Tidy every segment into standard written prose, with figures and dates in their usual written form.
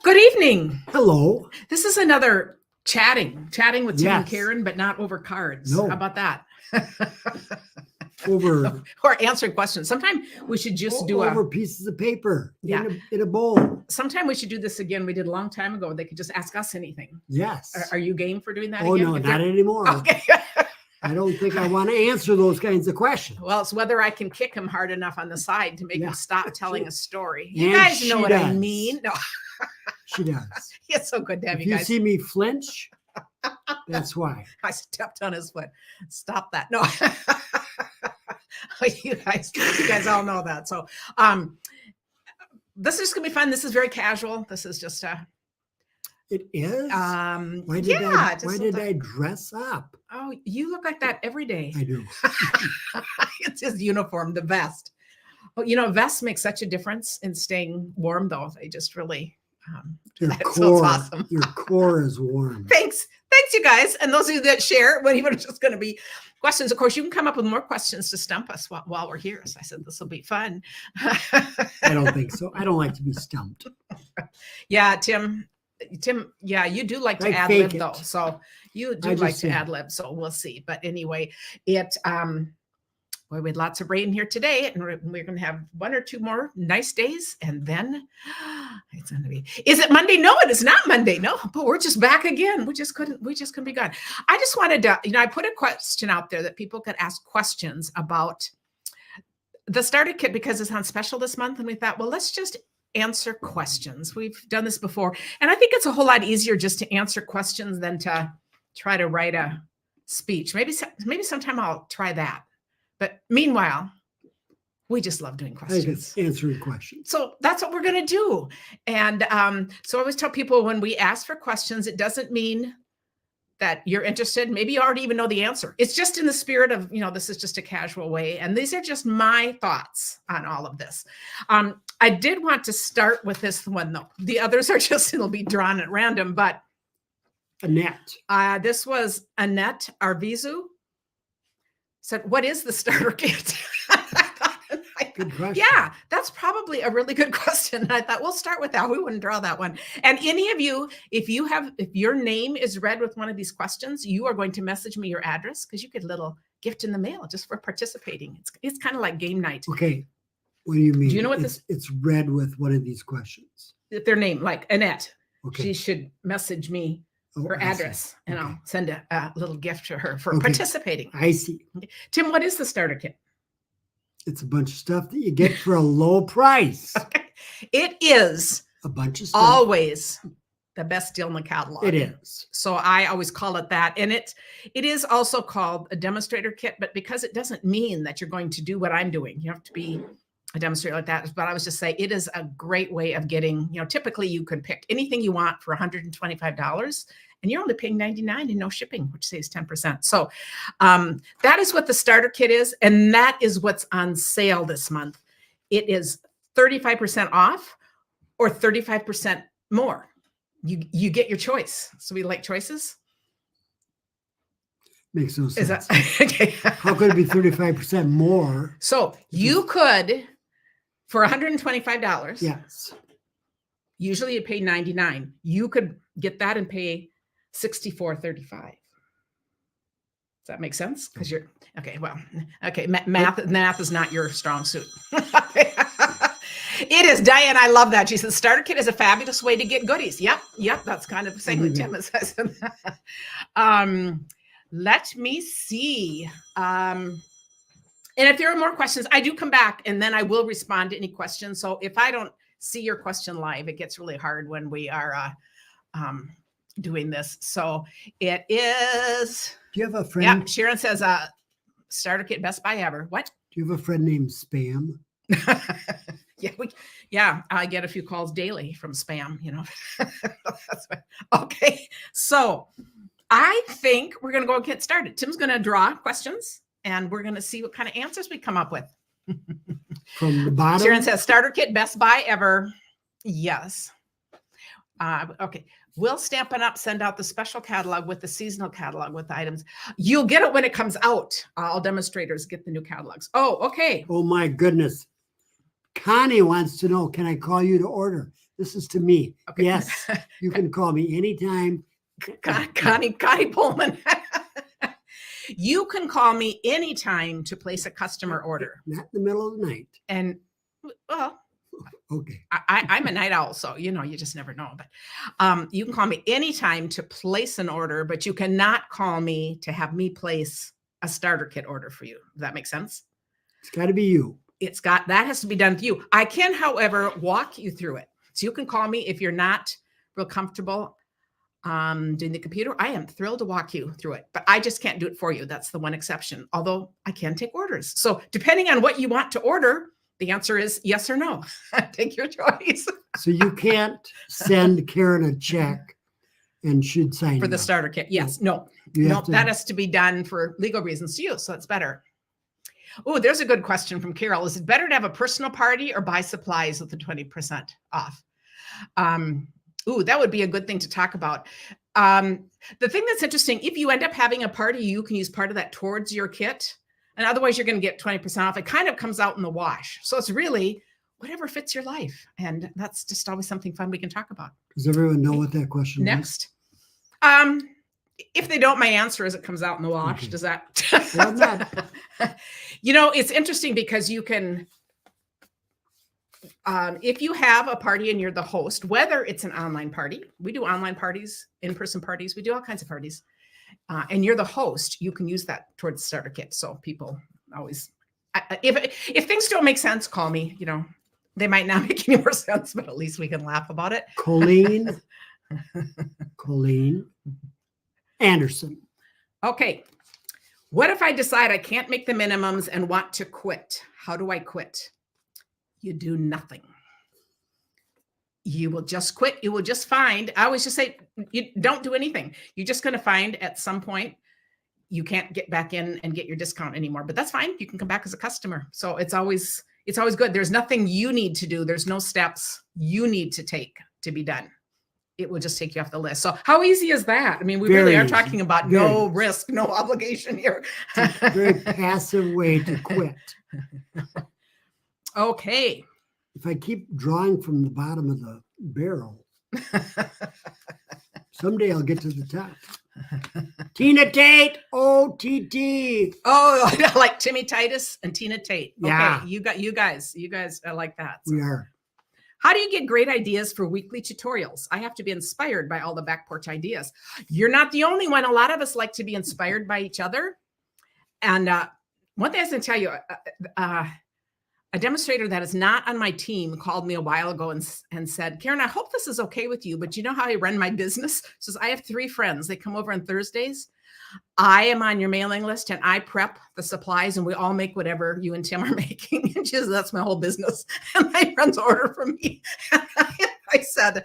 Good evening. Hello. This is another chatting with Tim and Yes. Karen, but not over cards. No. How about that? Over Or answering questions. Sometime we should just do over pieces of paper Yeah. in a bowl. Sometime we should do this again. We did a long time ago. They could just ask us anything. Yes. Are you game for doing that Oh again? no, not anymore. Okay. I don't think I want to answer those kinds of questions. Well, it's whether I can kick him hard enough on the side to make him stop telling a story. You And guys know she what I does. mean. No, She does. it's so good to have If you you guys. see me flinch, that's why. I stepped on his foot. Stop that. No. you guys all know that. So this is gonna be fun. This is very casual. This is just It is. Why did yeah, I dress up? Oh, you look like that every day. I do. It's his uniform, the vest. Well, you know, vests make such a difference in staying warm, though. They just really Your so it's core, awesome. your core is warm. Thanks, you guys, and those of you that share. When even it's just going to be questions, of course, you can come up with more questions to stump us while we're here. So I said this will be fun. I don't think so. I don't like to be stumped. Yeah, Tim, yeah, you do like to I ad fake lib it. though. So you do I like just to do. ad lib. So we'll see. But anyway, boy, we had lots of rain here today, and we're going to have one or two more nice days, and then it's going to be. Is it Monday? No, it is not Monday. No, but we're just back again. We just couldn't be gone. I just wanted to, I put a question out there that people could ask questions about the starter kit because it's on special this month, and we thought, well, let's just answer questions. We've done this before, and I think it's a whole lot easier just to answer questions than to try to write a speech. Maybe sometime I'll try that. But meanwhile, we just love doing I questions. think answering questions. So that's what we're going to do. And so I always tell people when we ask for questions, it doesn't mean that you're interested. Maybe you already even know the answer. It's just in the spirit of, this is just a casual way. And these are just my thoughts on all of this. I did want to start with this one, though. The others are just, it'll be drawn at random. But Annette. this was Annette Arvizu. Said, what is the starter kit? Good question. Yeah, that's probably a really good question. I thought we'll start with that. We wouldn't draw that one. And any of you, if your name is read with one of these questions, you are going to message me your address because you get a little gift in the mail just for participating. It's kind of like game night. Okay. What do you mean? Do you know what it's read with one of these questions? Their name, like Annette. Okay. She should message me her address, and I'll send a little gift to her for participating. I see. Tim, what is the starter kit? It's a bunch of stuff that you get for a low price. Okay. It is A bunch of stuff. always the best deal in the catalog. It is. So I always call it that. And it is also called a demonstrator kit, but because it doesn't mean that you're going to do what I'm doing, you have to be a demonstrator like that. But I was just say it is a great way of getting, typically you could pick anything you want for $125 and you're only paying $99 and no shipping, which saves 10%. So that is what the starter kit is. And that is what's on sale this month. It is 35% off or 35% more. You get your choice. So we like choices. Makes no sense. Is that okay? How could it be 35% more? So you could, for $125. Yes. Usually you pay $99. You could get that and pay $64.35. Does that make sense? Because you're okay. Well, okay. Math is not your strong suit. It is, Diane. I love that. She says, starter kit is a fabulous way to get goodies. Yep. That's kind of the same with Tim says. Let me see. And if there are more questions, I do come back and then I will respond to any questions. So if I don't see your question live, it gets really hard when we are doing this. So it is. Do you have a friend? Yeah. Sharon says, starter kit, best buy ever. What? Do you have a friend named Spam? Yeah, I get a few calls daily from spam, Okay, so I think we're going to go and get started. Tim's going to draw questions, and we're going to see what kind of answers we come up with. From the bottom? Sharon says, starter kit, best buy ever. Yes. Okay. We'll Stampin' Up! Send out the special catalog with the seasonal catalog with the items. You'll get it when it comes out. All demonstrators get the new catalogs. Oh, okay. Oh, my goodness. Connie wants to know, can I call you to order? This is to me. Okay. Yes, you can call me anytime. Connie Pullman. You can call me anytime to place a customer order. Not in the middle of the night. And well, Okay. I'm a night owl, so you just never know. But you can call me anytime to place an order, but you cannot call me to have me place a starter kit order for you. Does that make sense? It's got to be you. That has to be done with you. I can, however, walk you through it. So you can call me if you're not real comfortable doing the computer. I am thrilled to walk you through it, but I just can't do it for you. That's the one exception, although I can take orders. So depending on what you want to order, the answer is yes or no. Take your choice. So you can't send Karen a check and should sign For the it. starter kit. Yes. No, that has to be done for legal reasons to you. So it's better. Oh, there's a good question from Carol. Is it better to have a personal party or buy supplies with the 20% off? That would be a good thing to talk about. The thing that's interesting, if you end up having a party, you can use part of that towards your kit. And otherwise, you're going to get 20% off. It kind of comes out in the wash. So it's really whatever fits your life. And that's just always something fun we can talk about. Does everyone know what that question is? Next. If they don't, my answer is it comes out in the wash. Okay. Does that? Well, not. It's interesting because you can, if you have a party and you're the host, whether it's an online party, we do online parties, in-person parties, we do all kinds of parties, and you're the host, you can use that towards the starter kit. So people always, if things don't make sense, call me. They might not make any more sense, but at least we can laugh about it. Colleen Anderson. Okay. What if I decide I can't make the minimums and want to quit? How do I quit? You do nothing. You will just quit. You will just find, I always just say, you don't do anything. You're just going to find at some point, you can't get back in and get your discount anymore, but that's fine. You can come back as a customer. So it's always good. There's nothing you need to do. There's no steps you need to take to be done. It will just take you off the list. So how easy is that? I mean, we really are talking about no risk, no obligation here. It's a very passive way to quit. Okay. If I keep drawing from the bottom of the barrel, someday I'll get to the top. Tina Tate, OTT. Oh, like Timmy Titus and Tina Tate. Okay, yeah. You guys are like that. So. We are. How do you get great ideas for weekly tutorials? I have to be inspired by all the back porch ideas. You're not the only one. A lot of us like to be inspired by each other. And one thing I was going to tell you, a demonstrator that is not on my team called me a while ago and said, Karen, I hope this is okay with you, but you know how I run my business? Says, I have 3 friends. They come over on Thursdays. I am on your mailing list and I prep the supplies and we all make whatever you and Tim are making. And she says, that's my whole business. And my friends order from me. I said,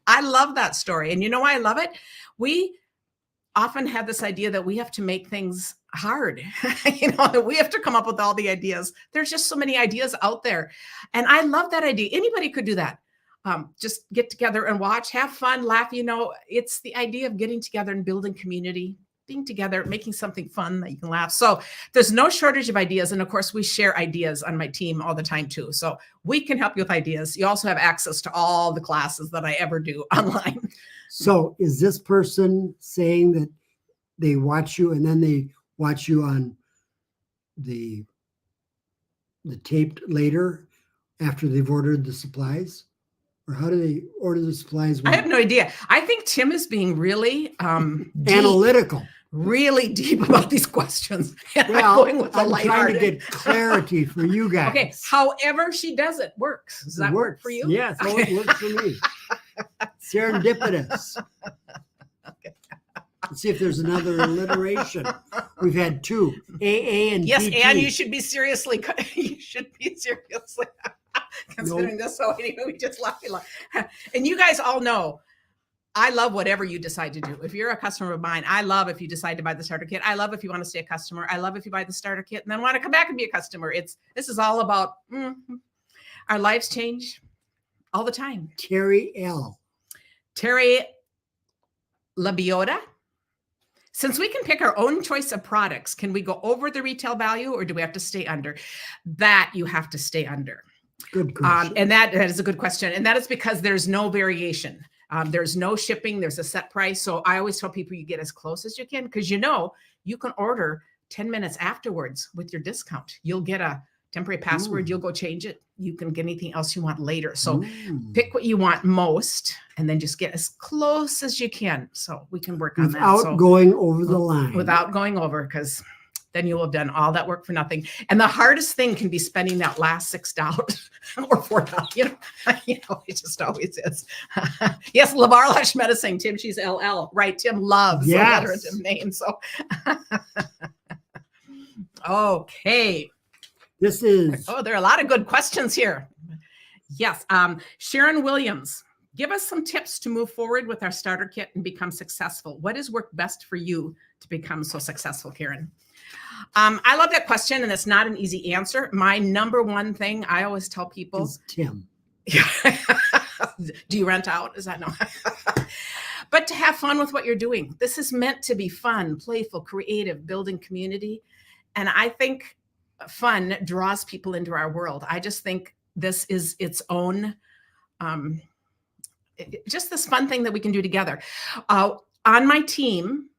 I love that story. And you know why I love it? We often have this idea that we have to make things hard, that we have to come up with all the ideas. There's just so many ideas out there. And I love that idea. Anybody could do that. Just get together and watch, have fun, laugh. It's the idea of getting together and building community, being together, making something fun that you can laugh. So there's no shortage of ideas. And of course, we share ideas on my team all the time too. So we can help you with ideas. You also have access to all the classes that I ever do online. So is this person saying that they watch you and then they watch you on the taped later after they've ordered the supplies? Or how do they order the supplies? I have no idea. I think Tim is being really analytical, really deep about these questions. Well, I'm trying to get clarity for you guys. Okay, however she does it works. Does that work for you? Yes, it works for me. Serendipitous. Okay. Let's see if there's another alliteration. We've had 2, AA and yes, PT. and you should be seriously considering this. So anyway, we just laugh. And you guys all know, I love whatever you decide to do. If you're a customer of mine, I love if you decide to buy the starter kit. I love if you want to stay a customer. I love if you buy the starter kit and then want to come back and be a customer. This is all about our lives change all the time. Terry Labiota. Since we can pick our own choice of products, can we go over the retail value or do we have to stay under? That you have to stay under. Good question. And that is a good question. And that is because there's no variation. There's no shipping. There's a set price. So I always tell people you get as close as you can, because you can order 10 minutes afterwards with your discount. You'll get a temporary password. You'll go change it. You can get anything else you want later. So pick what you want most and then just get as close as you can. So we can work on that. Without going over the line. Without going over, because then you will have done all that work for nothing. And the hardest thing can be spending that last $6 or $4. It just always is. Yes, LeVar Lash Medicine, Tim, she's LL. Right, Tim loves the alliterative name. So, okay. This is. Oh, there are a lot of good questions here. Yes. Sharon Williams, give us some tips to move forward with our starter kit and become successful. What has worked best for you to become so successful, Karen? I love that question, and it's not an easy answer. My number one thing I always tell people is Tim. Do you rent out? Is that no? But to have fun with what you're doing. This is meant to be fun, playful, creative, building community. And I think fun draws people into our world. I just think this is its own, just this fun thing that we can do together. On my team,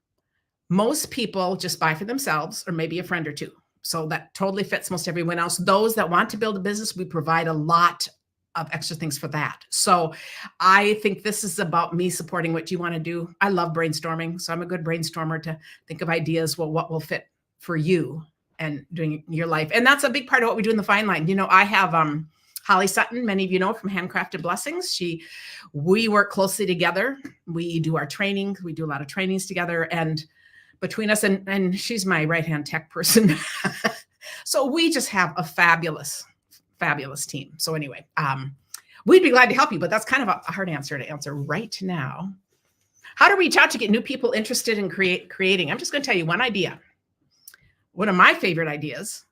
most people just buy for themselves or maybe a friend or two. So that totally fits most everyone else. Those that want to build a business, we provide a lot of extra things for that. So I think this is about me supporting what you want to do. I love brainstorming. So I'm a good brainstormer to think of ideas. Well, what will fit for you and doing your life. And that's a big part of what we do in the Fine Line. I have Holly Sutton, many of you know from Handcrafted Blessings. We work closely together. We do our training. We do a lot of trainings together. And between us, and she's my right-hand tech person. So we just have a fabulous team. So anyway, we'd be glad to help you, but that's kind of a hard answer to answer right now. How to reach out to get new people interested in creating. I'm just going to tell you one idea. One of my favorite ideas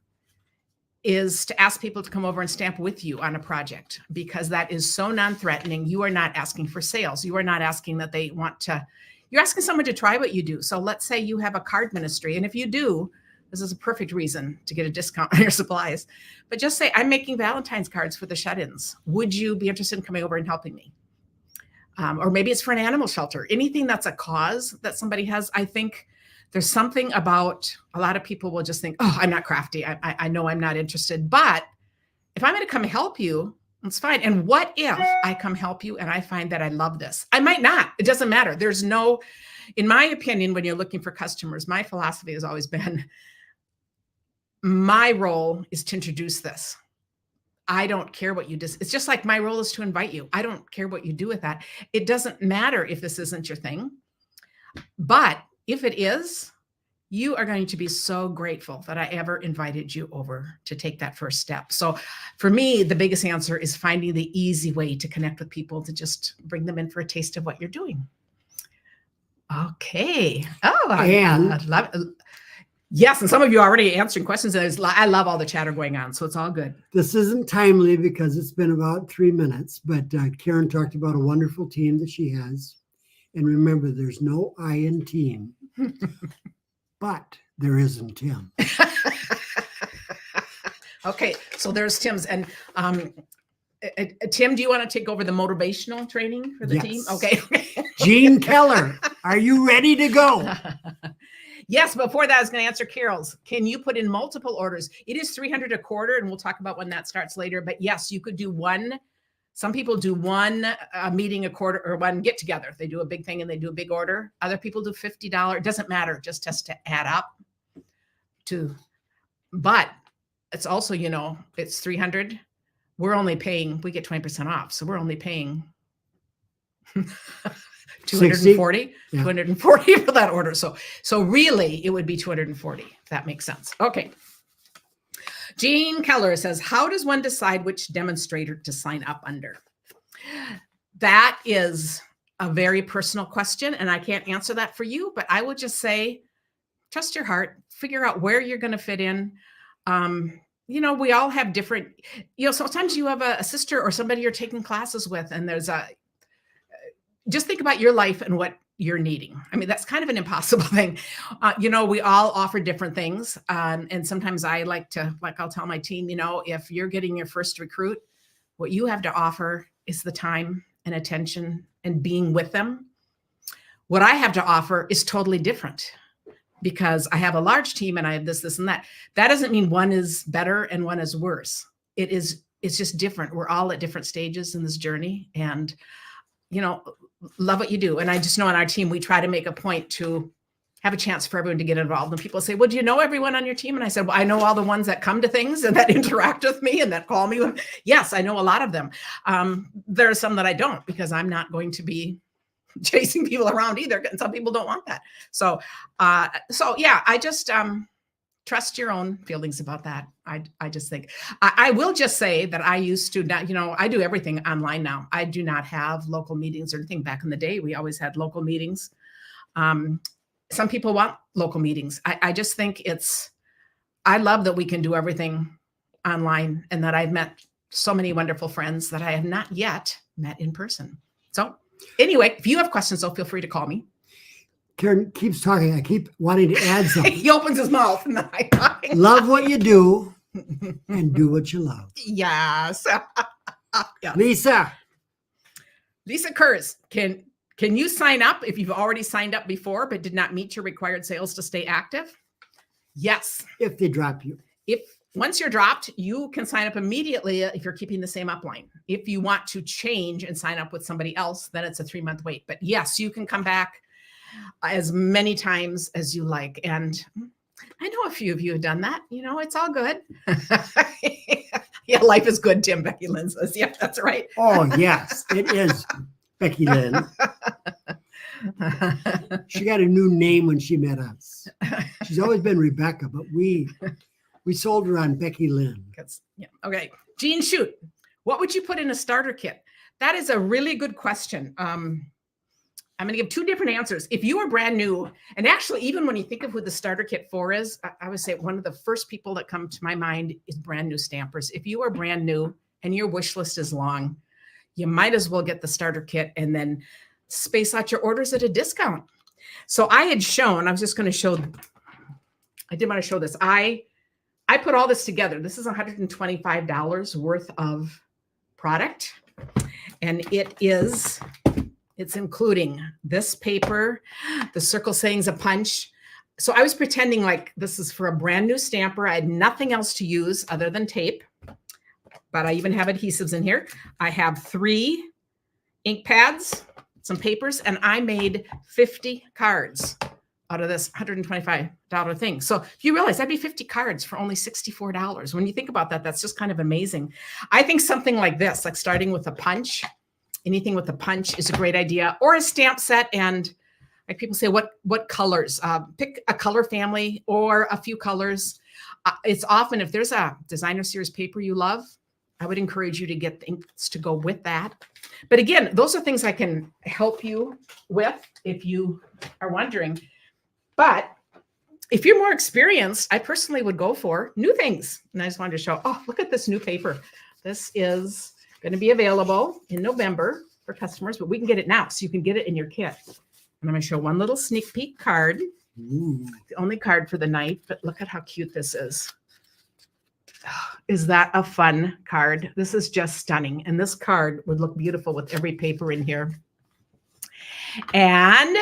is to ask people to come over and stamp with you on a project, because that is so non-threatening. You are not asking for sales. You are not asking that they want to. You're asking someone to try what you do. So let's say you have a card ministry. And if you do, this is a perfect reason to get a discount on your supplies. But just say, I'm making Valentine's cards for the shut-ins. Would you be interested in coming over and helping me? Or maybe it's for an animal shelter. Anything that's a cause that somebody has. I think there's something about, a lot of people will just think, oh, I'm not crafty. I know I'm not interested. But if I'm going to come help you, it's fine. And what if I come help you and I find that I love this? I might not. It doesn't matter. There's no, in my opinion, when you're looking for customers, my philosophy has always been, my role is to introduce this. I don't care what you do. It's just like my role is to invite you. I don't care what you do with that. It doesn't matter if this isn't your thing. But if it is, you are going to be so grateful that I ever invited you over to take that first step. So for me, the biggest answer is finding the easy way to connect with people, to just bring them in for a taste of what you're doing. Okay. Oh, I love it. Yes, and some of you are already answering questions. I love all the chatter going on, so it's all good. This isn't timely because it's been about 3 minutes, but Karen talked about a wonderful team that she has. And remember, there's no I in team. But there isn't Tim. Okay, so there's Tim's. And Tim, do you want to take over the motivational training for the team? Okay. Jean Keller, are you ready to go? Yes, before that, I was going to answer Carol's. Can you put in multiple orders? It is $300 a quarter, and we'll talk about when that starts later. But yes, you could do one. Some people do one meeting a quarter, or one get together. They do a big thing and they do a big order. Other people do $50. It doesn't matter. It just has to add up to, but it's also, it's 300. We're only paying, we get 20% off. So we're only paying 240, 240 for that order. So really it would be 240, if that makes sense. Okay. Jean Keller says, how does one decide which demonstrator to sign up under? That is a very personal question, and I can't answer that for you, but I would just say, trust your heart, figure out where you're going to fit in. We all have different, sometimes you have a sister or somebody you're taking classes with, and just think about your life and what you're needing. I mean, that's kind of an impossible thing. We all offer different things. And sometimes I I'll tell my team, if you're getting your first recruit, What you have to offer is the time and attention and being with them. What I have to offer is totally different because I have a large team and I have this, and that. That doesn't mean one is better and one is worse. It's just different. We're all at different stages in this journey, and love what you do. And I just know on our team, we try to make a point to have a chance for everyone to get involved. And people say, well, do you know everyone on your team? And I said, well, I know all the ones that come to things and that interact with me and that call me. Yes, I know a lot of them. There are some that I don't, because I'm not going to be chasing people around either. And some people don't want that. So yeah, I just trust your own feelings about that. I just think, I will just say that I used to not, I do everything online now. I do not have local meetings or anything. Back in the day, we always had local meetings. Some people want local meetings. I just think I love that we can do everything online, and that I've met so many wonderful friends that I have not yet met in person. So anyway, if you have questions, though, feel free to call me. Karen keeps talking. I keep wanting to add something. He opens his mouth. And Love what you do and do what you love. Yes. Yeah. Lisa Kurz, can you sign up if you've already signed up before but did not meet your required sales to stay active? Yes. If they drop you. Once you're dropped, you can sign up immediately if you're keeping the same upline. If you want to change and sign up with somebody else, then it's a 3-month wait. But yes, you can come back as many times as you like. And I know a few of you have done that. It's all good. Yeah, life is good, Tim. Becky Lynn says. Yeah, that's right. Oh, yes, it is. Becky Lynn. She got a new name when she met us. She's always been Rebecca, but we sold her on Becky Lynn. Yeah. Okay. Jean Shoot, what would you put in a starter kit? That is a really good question. I'm going to give 2 different answers. If you are brand new, and actually, even when you think of who the starter kit for is, I would say one of the first people that come to my mind is brand new stampers. If you are brand new and your wish list is long, you might as well get the starter kit and then space out your orders at a discount. So I did want to show this. I put all this together. This is $125 worth of product. And it's including this paper, the circle sayings a punch. So I was pretending like this is for a brand new stamper. I had nothing else to use other than tape, but I even have adhesives in here. I have 3 ink pads, some papers, and I made 50 cards out of this $125 thing. So if you realize that'd be 50 cards for only $64. When you think about that, that's just kind of amazing. I think something like this, like starting with a punch, anything with a punch is a great idea, or a stamp set. And like people say, what colors? Pick a color family or a few colors. It's often, if there's a designer series paper you love, I would encourage you to get the inks to go with that. But again, those are things I can help you with if you are wondering. But if you're more experienced, I personally would go for new things. And I just wanted to show, look at this new paper. This is going to be available in November for customers, but we can get it now. So you can get it in your kit. And I'm going to show one little sneak peek card. Ooh. The only card for the night, but look at how cute this is. Is that a fun card? This is just stunning. And this card would look beautiful with every paper in here. And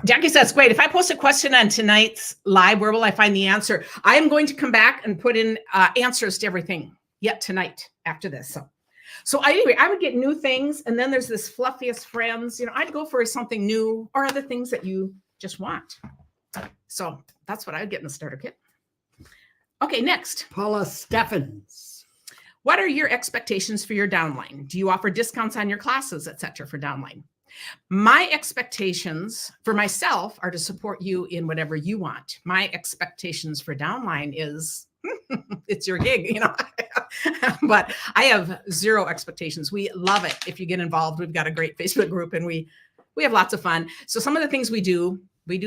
Jackie says, great. If I post a question on tonight's live, where will I find the answer? I am going to come back and put in answers to everything yet tonight after this. So anyway, I would get new things. And then there's this fluffiest friends. I'd go for something new or other things that you just want. So that's what I would get in the starter kit. Okay, next. Paula Steffens. What are your expectations for your downline? Do you offer discounts on your classes, etc., for downline? My expectations for myself are to support you in whatever you want. My expectations for downline is it's your gig, but I have 0 expectations. We love it. If you get involved, we've got a great Facebook group and we have lots of fun. So some of the things we do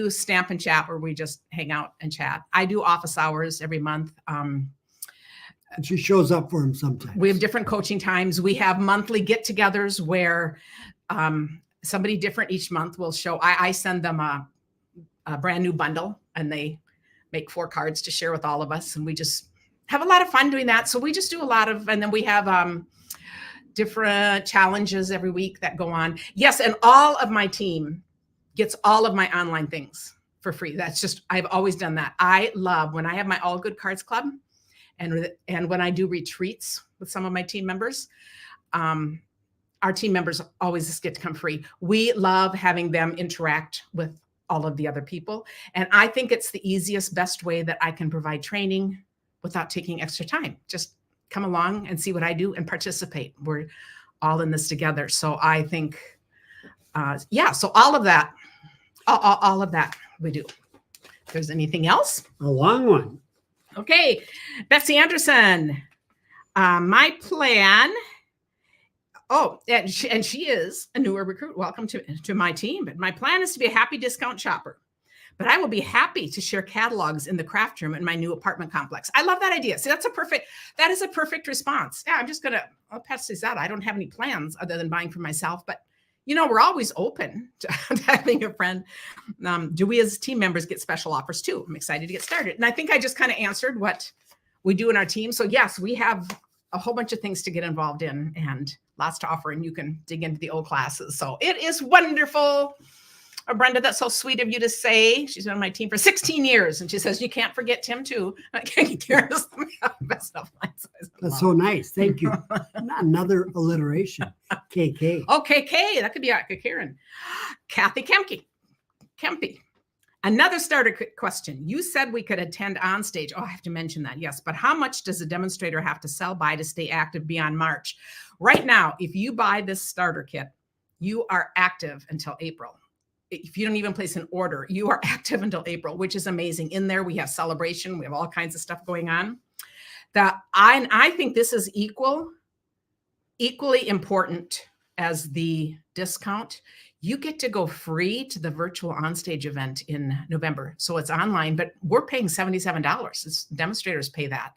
stamp and chat where we just hang out and chat. I do office hours every month. And she shows up for him sometimes. We have different coaching times. We have monthly get-togethers where somebody different each month will show. I send them a brand new bundle and they make 4 cards to share with all of us. And we just have a lot of fun doing that. So we just do a lot of, and then we have different challenges every week that go on. Yes, and all of my team gets all of my online things for free. That's just, I've always done that. I love when I have my All Good Cards Club and when I do retreats with some of my team members, our team members always just get to come free. We love having them interact with all of the other people. And I think it's the easiest, best way that I can provide training without taking extra time. Just come along and see what I do and participate. We're all in this together. So I think, so all of that we do. If there's anything else? A long one. Okay. Betsy Anderson, my plan. Oh, and she is a newer recruit. Welcome to my team. But my plan is to be a happy discount shopper. But I will be happy to share catalogs in the craft room in my new apartment complex. I love that idea. See, that is a perfect response. Yeah, I'll pass this out. I don't have any plans other than buying for myself, but we're always open to having a friend. Do we as team members get special offers too? I'm excited to get started. And I think I just kind of answered what we do in our team. So yes, we have a whole bunch of things to get involved in and lots to offer, and you can dig into the old classes. So it is wonderful. Oh, Brenda, that's so sweet of you to say. She's been on my team for 16 years, and she says, you can't forget Tim too. Best Uplines. That's so nice. Thank you. Another alliteration. KK. Oh, KK. That could be Karen. Kathy Kempy. Another starter question. You said we could attend on stage. Oh, I have to mention that. Yes. But how much does a demonstrator have to sell by to stay active beyond March? Right now, if you buy this starter kit, you are active until April. If you don't even place an order, you are active until April, which is amazing. In there, we have celebration. We have all kinds of stuff going on. That I think this is equally important as the discount. You get to go free to the virtual onstage event in November. So it's online, but we're paying $77. Demonstrators pay that.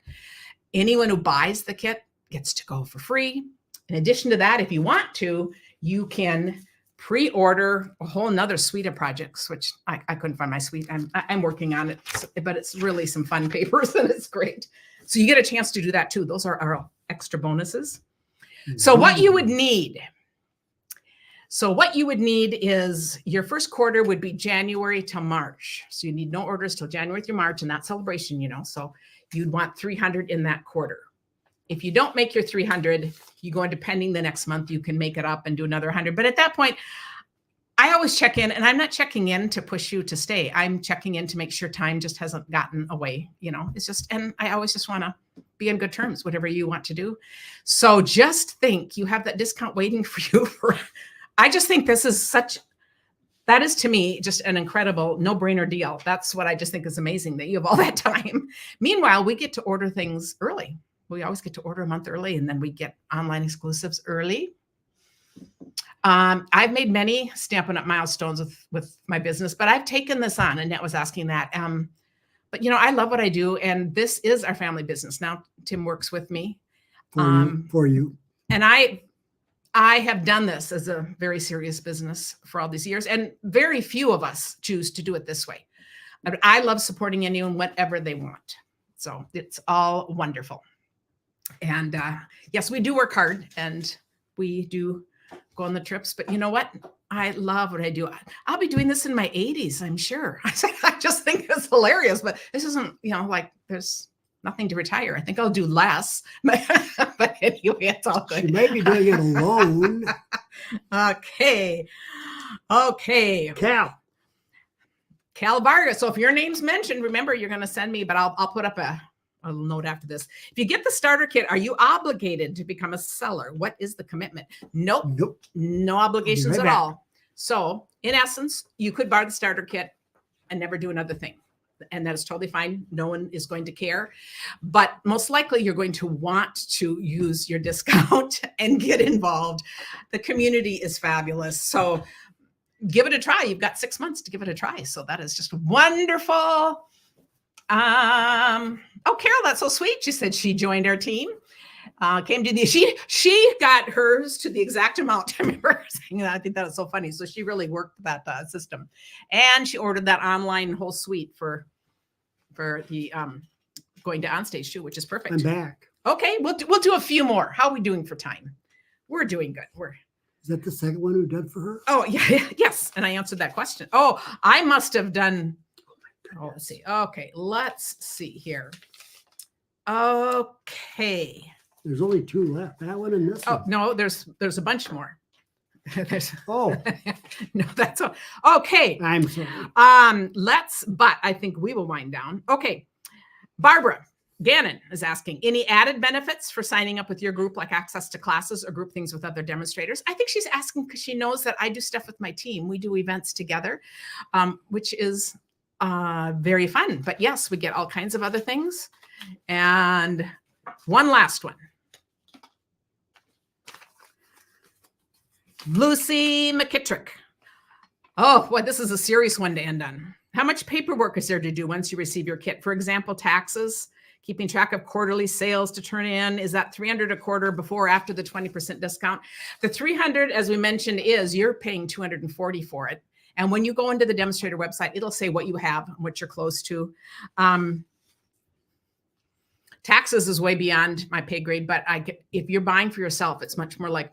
Anyone who buys the kit gets to go for free. In addition to that, if you want to, you can pre-order a whole nother suite of projects, which I couldn't find my suite. I'm working on it, but it's really some fun papers and it's great. So you get a chance to do that too. Those are our extra bonuses. So what you would need. So what you would need is your first quarter would be January to March. So you need no orders till January through March and that celebration, so you'd want 300 in that quarter. If you don't make your 300, you go into pending the next month, you can make it up and do another 100. But at that point, I always check in, and I'm not checking in to push you to stay. I'm checking in to make sure time just hasn't gotten away. It's just, and I always just want to be on good terms, whatever you want to do. So just think you have that discount waiting for you. I just think that is to me just an incredible no-brainer deal. That's what I just think is amazing, that you have all that time. Meanwhile, we get to order things early. We always get to order a month early, and then we get online exclusives early. I've made many Stampin' Up! Milestones with my business, but I've taken this on. Annette was asking that. But I love what I do, and this is our family business. Now Tim works with me. For you. And I have done this as a very serious business for all these years, and very few of us choose to do it this way. But I love supporting anyone, whatever they want. So it's all wonderful. And yes, we do work hard and we do go on the trips, but you know what? I love what I do. I'll be doing this in my 80s, I'm sure. I just think it's hilarious, but this isn't, like there's nothing to retire. I think I'll do less, but anyway, it's all good. She may be doing it alone. Okay. Cal Vargas. So if your name's mentioned, remember you're going to send me, but I'll put up a note after this. If you get the starter kit, are you obligated to become a seller? What is the commitment? Nope. No obligations at all. So in essence, you could buy the starter kit and never do another thing. And that is totally fine. No one is going to care. But most likely you're going to want to use your discount and get involved. The community is fabulous. So give it a try. You've got 6 months to give it a try. So that is just wonderful. Carol, that's so sweet. She said she joined our team. She got hers to the exact amount. I remember saying that. I think that was so funny. So she really worked that system, and she ordered that online whole suite for the going to onstage too, which is perfect. I'm back. Okay, we'll do a few more. How are we doing for time? We're doing good. Is that the second one who did for her? Oh, yeah, yes. And I answered that question. Oh, I must have done. Oh, let's see. Okay, let's see here. Okay. There's only 2 left. That one and this Oh, one. no, there's a bunch more. There's Oh, no, that's all. Okay. I'm sorry. But I think we will wind down. Okay. Barbara Gannon is asking, any added benefits for signing up with your group, like access to classes or group things with other demonstrators? I think she's asking because she knows that I do stuff with my team. We do events together, which is very fun. But yes, we get all kinds of other things. And one last one. Lucy McKittrick. Oh, boy, this is a serious one to end on. How much paperwork is there to do once you receive your kit? For example, taxes, keeping track of quarterly sales to turn in. Is that $300 a quarter before or after the 20% discount? The $300, as we mentioned, is you're paying $240 for it. And when you go into the demonstrator website, it'll say what you have, what you're close to. Taxes is way beyond my pay grade, but if you're buying for yourself, it's much more like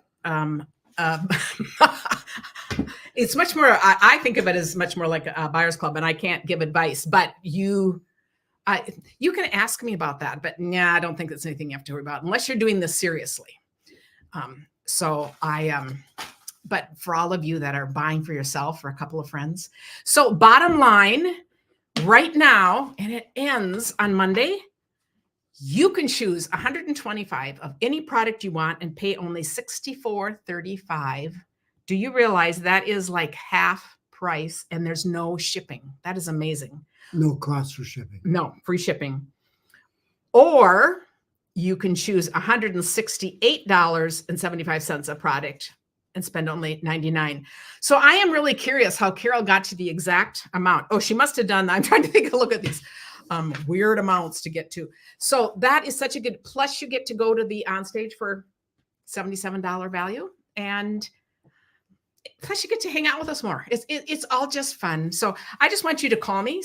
it's much more, I think of it as much more like a buyer's club, and I can't give advice, but you can ask me about that, but yeah, I don't think it's anything you have to worry about unless you're doing this seriously. But for all of you that are buying for yourself or a couple of friends. So bottom line right now, and it ends on Monday, you can choose 125 of any product you want and pay only $64.35. Do you realize that is like half price and there's no shipping? That is amazing. No cost for shipping. No, free shipping. Or you can choose $168.75 a product and spend only $99. So I am really curious how Carol got to the exact amount. Oh, she must have done that. I'm trying to take a look at these weird amounts to get to. So that is such a good, plus you get to go to the onstage for $77 value. And plus you get to hang out with us more. It's all just fun. So I just want you to call me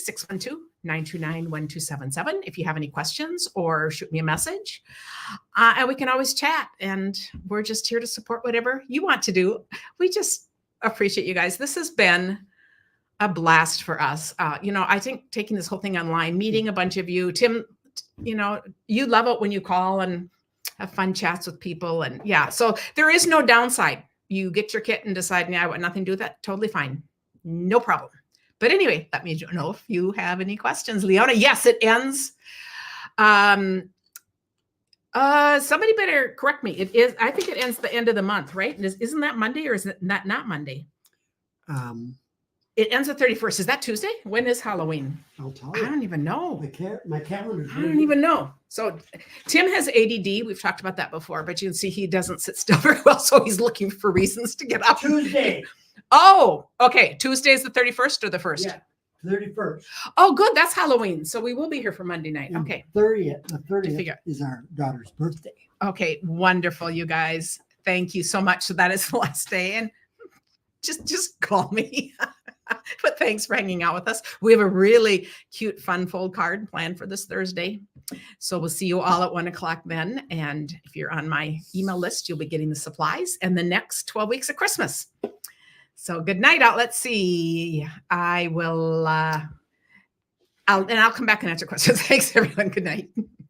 612-929-1277 if you have any questions, or shoot me a message. And we can always chat, and we're just here to support whatever you want to do. We just appreciate you guys. This has been a blast for us. I think taking this whole thing online, meeting a bunch of you, Tim, you love it when you call and have fun chats with people. And yeah, so there is no downside. You get your kit and decide, I want nothing to do with that. Totally fine. No problem. But anyway, let me know if you have any questions. Leona, yes, it ends. Somebody better correct me. It is, I think it ends the end of the month, right? Isn't that Monday, or is it not Monday? It ends the 31st. Is that Tuesday? When is Halloween? I'll tell you. I don't even know. My calendar. I don't even know. So Tim has ADD. We've talked about that before, but you can see he doesn't sit still very well. So he's looking for reasons to get up. Tuesday. Oh, okay. Tuesday is the 31st or the 1st? Yeah, 31st. Oh, good. That's Halloween. So we will be here for Monday night. And Okay. The 30th is our daughter's birthday. Okay. Wonderful, you guys. Thank you so much. So that is the last day. And just call me. But thanks for hanging out with us. We have a really cute, fun fold card planned for this Thursday. So we'll see you all at 1:00 then. And if you're on my email list, you'll be getting the supplies and the next 12 weeks of Christmas. So good night out. Let's see. I will, I'll come back and answer questions. Thanks everyone. Good night.